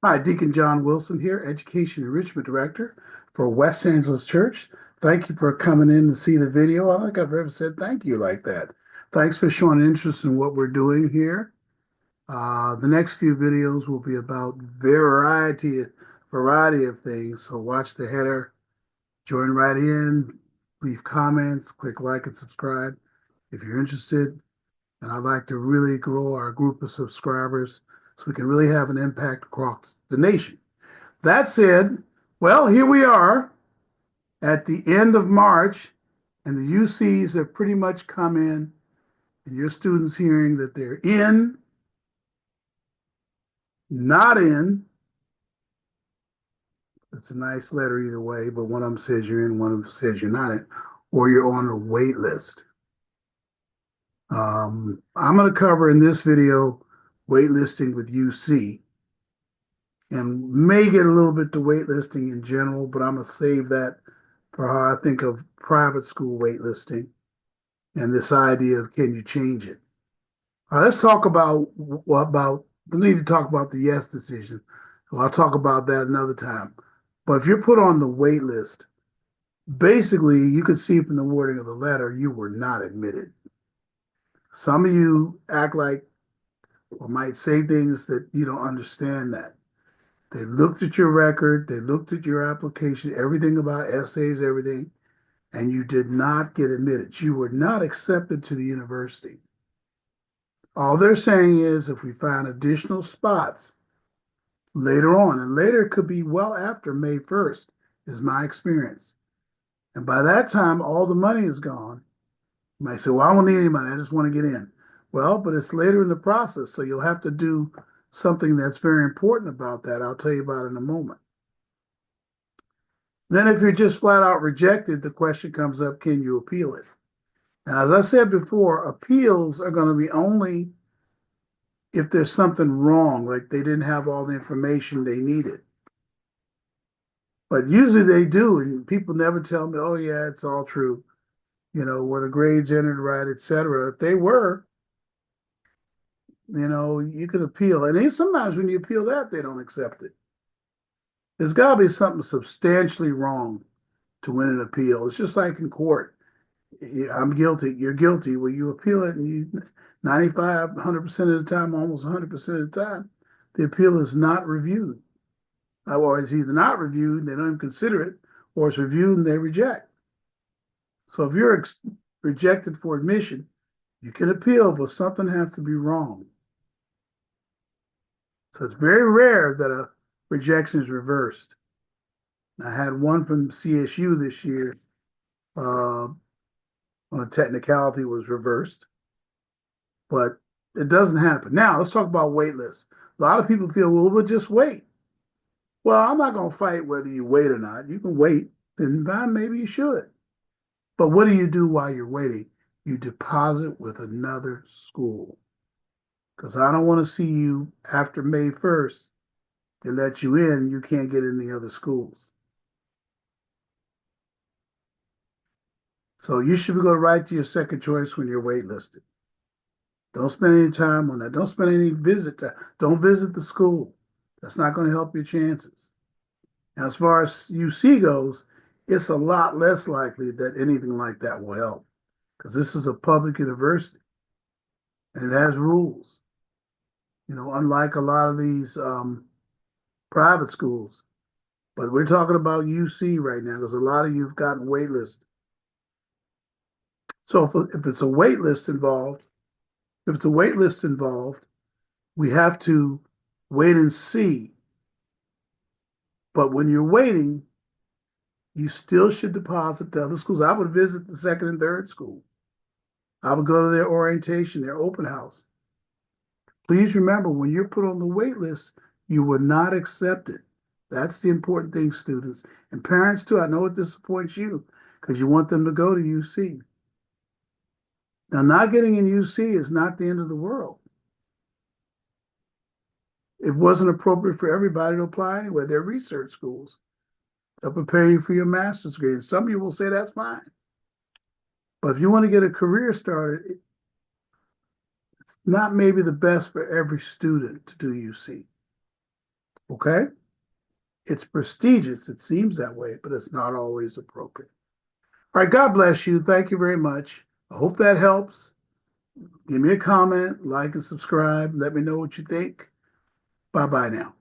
Hi, Deacon John Wilson here, Education Enrichment Director for West Angeles Church. Thank you for coming in to see the video. I don't think I've ever said thank you like that. Thanks for showing interest in what we're doing here. The next few videos will be about variety of things. So watch the header, join right in, leave comments, click like and subscribe if you're interested. And I'd like to really grow our group of subscribers so we can really have an impact across the nation. That said, well, here we are at the end of March, and the UCs have pretty much come in, and your students hearing that they're in, not in. It's a nice letter either way, but one of them says you're in, one of them says you're not in, or you're on the wait list. I'm going to cover in this video waitlisting with UC and may get a little bit to waitlisting in general, but I'm going to save that for how I think of private school waitlisting and this idea of can you change it. Let's talk about the need to talk about the yes decision. Well, I'll talk about that another time. But if you're put on the wait list, basically you could see from the wording of the letter you were not admitted. Some of you act like or might say things that you don't understand that. They looked at your record, they looked at your application, everything about essays, everything, and you did not get admitted. You were not accepted to the university. All they're saying is if we find additional spots later on, and later could be well after May 1st, is my experience. And by that time, all the money is gone. You might say, well, I don't need any money. I just want to get in. Well, but it's later in the process, so you'll have to do something that's very important about that. I'll tell you about it in a moment. Then if you're just flat out rejected, the question comes up, can you appeal it? Now, as I said before, appeals are going to be only if there's something wrong, like they didn't have all the information they needed. But usually they do, and people never tell me, oh, yeah, it's all true. Were the grades entered right, et cetera. If they were, you could appeal. And even sometimes when you appeal that, they don't accept it. There's got to be something substantially wrong to win an appeal. It's just like in court. I'm guilty, you're guilty. Well, you appeal it, and 95, 100% of the time, almost 100% of the time, the appeal is not reviewed. Or it's either not reviewed, they don't even consider it, or it's reviewed and they reject. So if you're rejected for admission, you can appeal, but something has to be wrong. So it's very rare that a rejection is reversed. I had one from CSU this year on a technicality was reversed, but it doesn't happen. Now let's talk about wait lists. A lot of people feel, well, we'll just wait. Well, I'm not going to fight whether you wait or not. You can wait, then maybe you should. But what do you do while you're waiting? You deposit with another school. Because I don't want to see you after May 1st. They let you in, you can't get in the other schools. So you should go right to your second choice when you're waitlisted. Don't spend any time on that. Don't spend any visit time. Don't visit the school. That's not going to help your chances. Now, as far as UC goes, it's a lot less likely that anything like that will help because this is a public university and it has rules. Unlike a lot of these private schools. But we're talking about UC right now because a lot of you have gotten waitlisted. So if it's a wait list involved, we have to wait and see. But when you're waiting, you still should deposit to other schools. I would visit the second and third school. I would go to their orientation, their open house. Please remember, when you're put on the wait list, you were not accepted. That's the important thing, students. And parents, too. I know it disappoints you because you want them to go to UC. Now, not getting in UC is not the end of the world. It wasn't appropriate for everybody to apply anyway. They're research schools. They'll prepare you for your master's degree. And some of you will say that's fine. But if you want to get a career started, it's not maybe the best for every student to do UC. Okay? It's prestigious. It seems that way, but it's not always appropriate. All right, God bless you. Thank you very much. I hope that helps. Give me a comment, like and subscribe. Let me know what you think. Bye bye now.